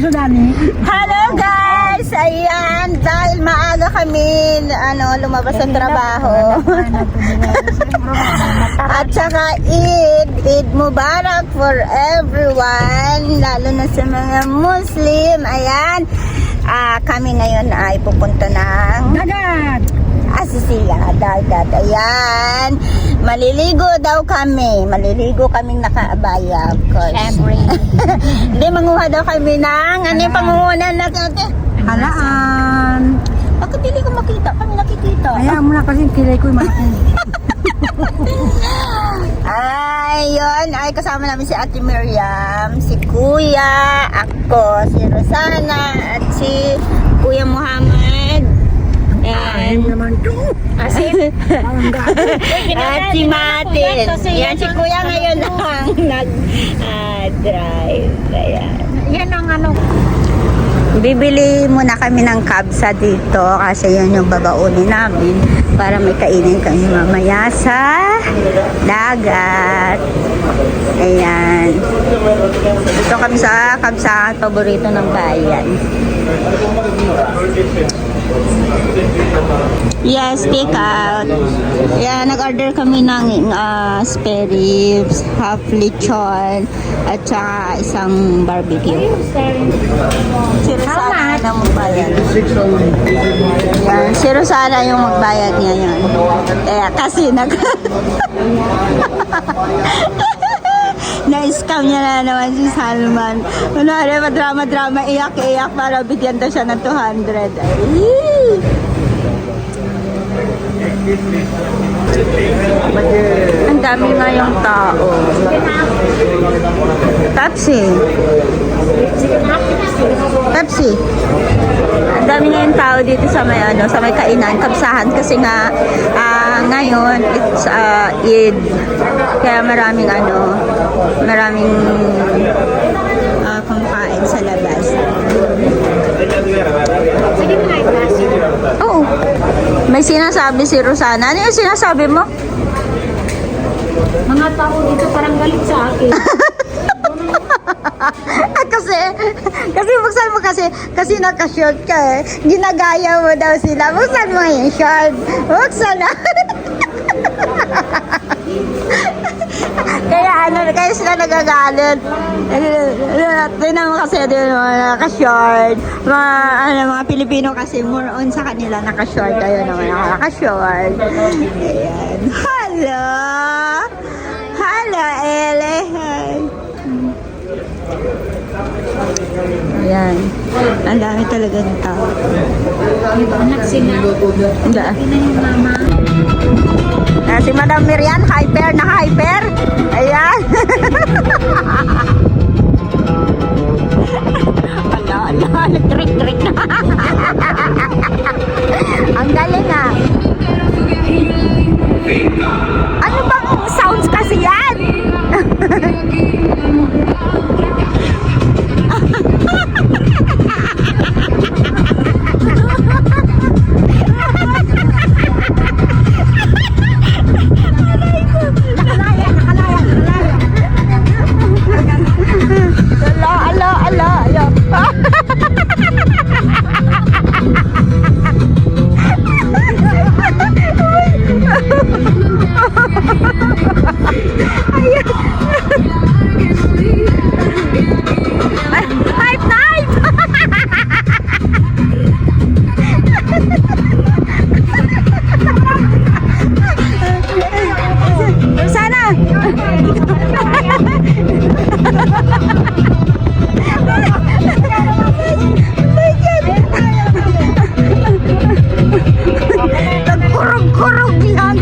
Dito, Dani. Hello guys! Ayan, dahil maaga kami lumabas sa trabaho. At saka Eid Mubarak for everyone, lalo na sa mga Muslim. Ayan, kami ngayon ay pupunta ng Dagat! Asisiya, dagat. Ayan, maliligo daw kami. Maliligo kaming nakaabaya, of course. Siyempre. Hindi, manguha daw kami ng, ano yung pangungunan natin? Halaan. Bakit hindi ko makita? Kami nakikita. Kaya mo na kasi kilay ko yung malaki. Ayun, ay kasama namin si Ate Miriam, si Kuya, ako, si Rosana, at si Kuya Muhammad. Ayun naman to. Asin. At si Matin. Yan, si Kuya ngayon lang nag-drive. Ayan. Yan ang ano. Bibili muna kami ng kabsa dito kasi yun yung babaunin namin para may kainin kami mamaya sa dagat. Ayan. Dito kami sa kabsa, paborito ng bayan. Yes, take out. Yeah, nag-order kami ng spare ribs, half lechon, at saka isang barbecue. Si Rosana na magbayad. Yan, si Rosana yung magbayad niya yun. Kaya kasi na-scam niya na naman si Salman. Kunwari, madrama-drama, iyak-iyak para bigyan daw siya ng 200. Ay! Ang dami nga yung tao. Pepsi. Ang dami nga yung tao dito sa may sa may kainan, kabsahan kasi nga ngayon it's Eid. Kaya maraming kumakain sa labas. Sige mo na i-classic. Oo. May sinasabi si Rosana. Ano yung sinasabi mo? Mga tao dito parang galit sa akin. kasi buksan mo kasi naka-short ka eh. Ginagaya mo daw sila. Buksan mo yung short. Buksan na. Kaya sila nagagalit. Tingnan mo kasi din naka-short. Mga Pilipino kasi more on sa kanila naka-short. Ayun naman naka-short. Ayan. Hello! Hello, Ele! Hi! Ayan. Ang dami talaga ng tao. Anak sila. Hindi. Ina yung mama. Si Madam Miriam, hyper. Ayan. Ala, nag-trick na. Ang galing ah. Ano bang sounds kasi yan? Ala. Kurog yan.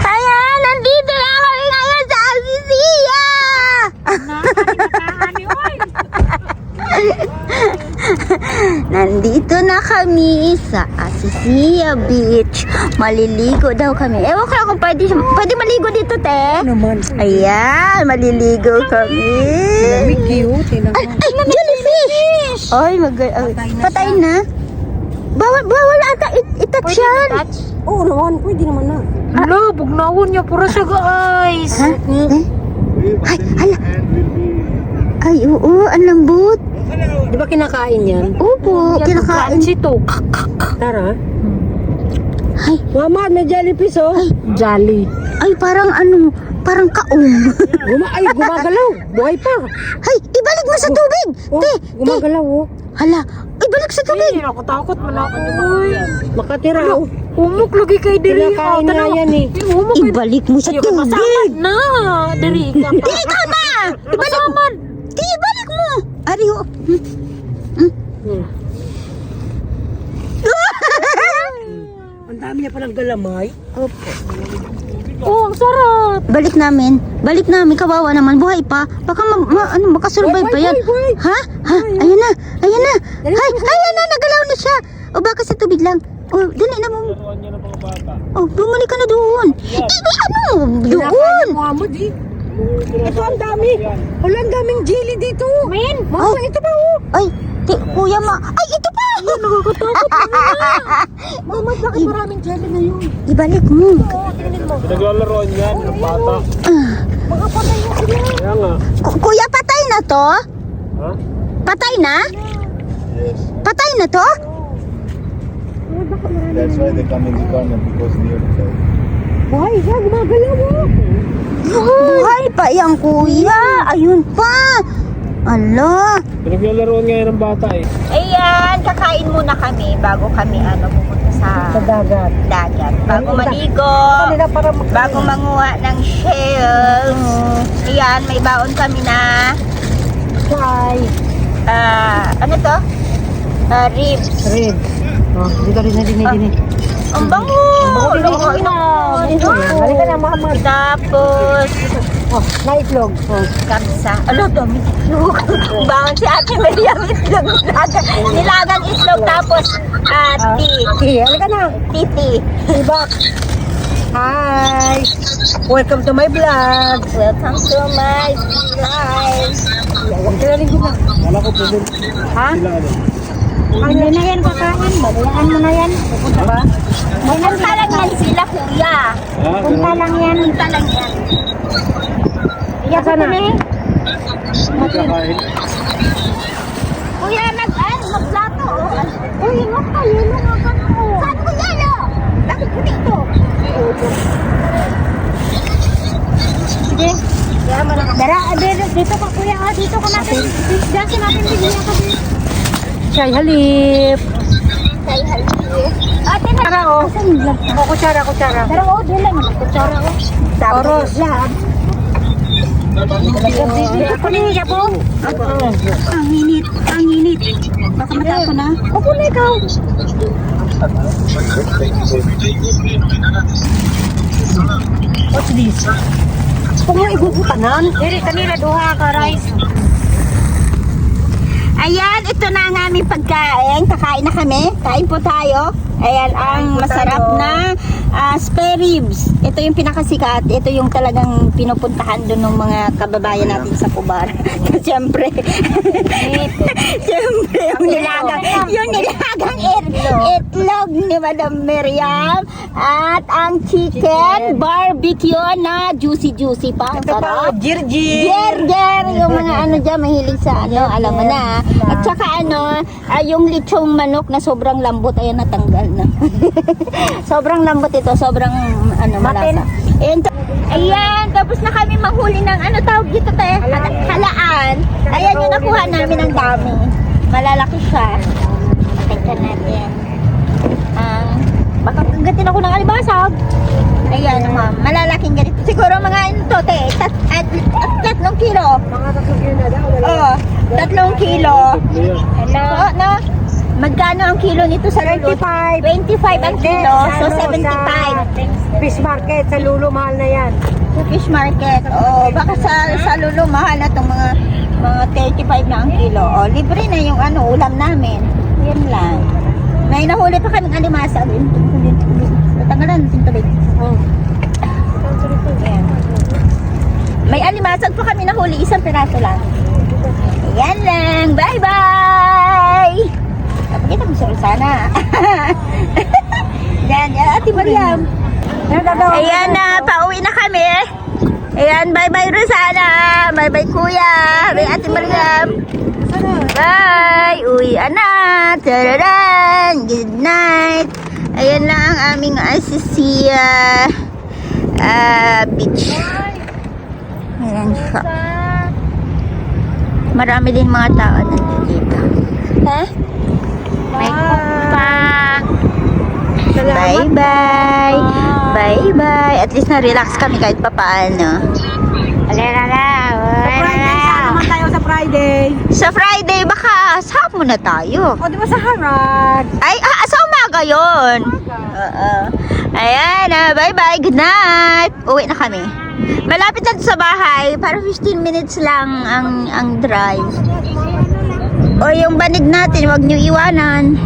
Ayan, nandito na kami ngayon sa Asisiya. Nandito na kami sa Asisiya Beach. Maliligo daw kami. Ewan ko lang kung pwede maligo dito, te. Naman. Ayan, maliligo kami. Cute. Ay, jellyfish! Ay, patay na. bawal ata i-touch yan. Oo naman, pwede naman na. Hello, bugnawon niya. Pura siya guys. Ha? Ay, hala. Ay, oo, ang lambot. Di ba kinakain yan? Opo, kinakain. Sito. Tara. Ay, Mama, may jellyfish oh. Jolly. ay, parang parang kaong. Gumagalaw. Buhay pa. Ay, ibalik mo sa tubig. Oh, Te, gumagalaw oh. hala, ibalik sa tubig. Ay, ako takot man ako. Uy. Makatira oh. Umok lagi kay diri. Kinakain na yan eh. Umok kay Ibalik mo sa Yung tubig. masaman na. Diri ka. Di, ikaw na. Masaman. Di, ibalik mo. Ari, oh. Ang dami niya palang galamay. Oh, ang sarap. Balik namin, kawawa naman, buhay pa. Baka makasurvive pa yan. Buhay. Ha? Ayan na. Ayan na, nagalaw na siya. O baka sa tubig lang. O, dali na mo. O, bumalik ka na doon. Doon. Mo di. Ito ang dami. Wala, ang daming jelly dito. Men. Mama, ito pa oh. Ay, kuya ay, ito pa. Nakakatakot. Mama, bakit maraming jelly na yun? Ibalik mo. Naglalaroan yan ng bata. Mga patay na sila. Kaya nga. Kuya, patay na to? Ha? Patay na? Yes. Patay na to? That's why they come in the corner because near the side. Buhay siya, gumagalaw oh. Buhay pa yan, kuya. Ayun pa. Ala. Naglalaroan nga yan ng bata eh. Ayan, kakain muna kami bago kami pupunta sa dagat. dagat. Bago maligo, Kanila para bago manguha ng shells. Ayan, may baon kami na ano to? Ribs. Red. Oh, dito rin na din. Ang bango! Nakakain ako. Halika na, mama. Tapos, Oh, na itlog. Oh. kamsa. Alo, dami itlog. Bangon si Ate Maria ang itlog. Nilagang itlog. Tapos, tea. Okay, halika na. Titi. Diba? Hi. Welcome to my vlog. Welcome to my life. Kailangan ko na. Wala ko pwede. Ha? Sila ano. Hindi na yan kakain. Babayaan mo na yan. Pupunta ba? Punta lang yan sila, kuya. Punta lang yan. Punta lang yan. Iyak ka na. Kakain. Kuya, magplato. Uy, ingok ka. Yelo nga ka na. Saan ko yelo? Bakit ko dito? Sige. Dara, dito ka kuya. Dito ka natin. Diyan natin bigyan ka. Shay, halip. Say hello. Ate, Kutsara, oh. Oh, kutsara. Dara, dito lang. Kutsara ko. Oros. Ako niya po. Ang init. Baka matako na. Ako na ikaw. What's this? Kung nga igugutanan. Diri, kanina duha ka rice. Ayan, ito na ang aming pagkain. Kakain na kami. Kain po tayo. Ayan, ang masarap na spare ribs. Ito yung pinakasikat. Ito yung talagang pinupuntahan doon ng mga kababayan natin sa Pubar. Siyempre. Siyempre, yung nilagang itlog ni Madam Miriam. At ang chicken barbecue na juicy pa. Ang sarap. Jirji. Gerger, yung mga ano dyan, mahilig sa ano, alam mo na. At saka yung lechong manok na sobrang lambot, ayan, natanggal na. Sobrang lambot ito, sobrang malasa. Ayan, tapos na kami manghuli ng tawag dito tayo, halaan. Ayan yung nakuha namin ang dami. Malalaki siya. Tingnan natin. Baka kagatin ako ng alibasag. Ayan, ma'am. Malalaking ganito. Siguro mga 3 kilo. Mga 3 kilo na daw. Oo, 3 kilo. Hello? No? Magkano ang kilo nito sa Lulu? 25 ang kilo, so 75. Fish market sa Lulu, mahal na yan. Sa fish market. Oh, baka sa Lulu mahal na tong mga 35 na ang kilo. Oh, libre na yung ulam namin. Yan lang. May nahuli pa kaming alimasa. Natanggalan natin tuloy. Oh. Ayan. May alimasag pa kami nahuli, 1 piraso lang. Ayan lang. Bye-bye! Napakita mo siya sana. Yan, Ate Mariam. Ayan na, pauwi na kami. Ayan, bye-bye Rosana. Bye-bye Kuya. Bye Ate Mariam. Bye! Uwi na! Tararan! Good night! Ayan lang ang aming Asisia beach. Ayan siya. Marami din mga tao nandito. Ha? May kupa. Bye-bye! Bye-bye! At least na-relax kami kahit papaano. Alera na! Naman tayo sa Friday. Sa Friday, baka sahap muna tayo. O, di ba sa harag? Ay, sa umaga yun. Oo. Ayan, bye-bye. Good night. Uwi na kami. Malapit na sa bahay. Para 15 minutes lang ang drive. O yung banig natin, wag niyo iwanan.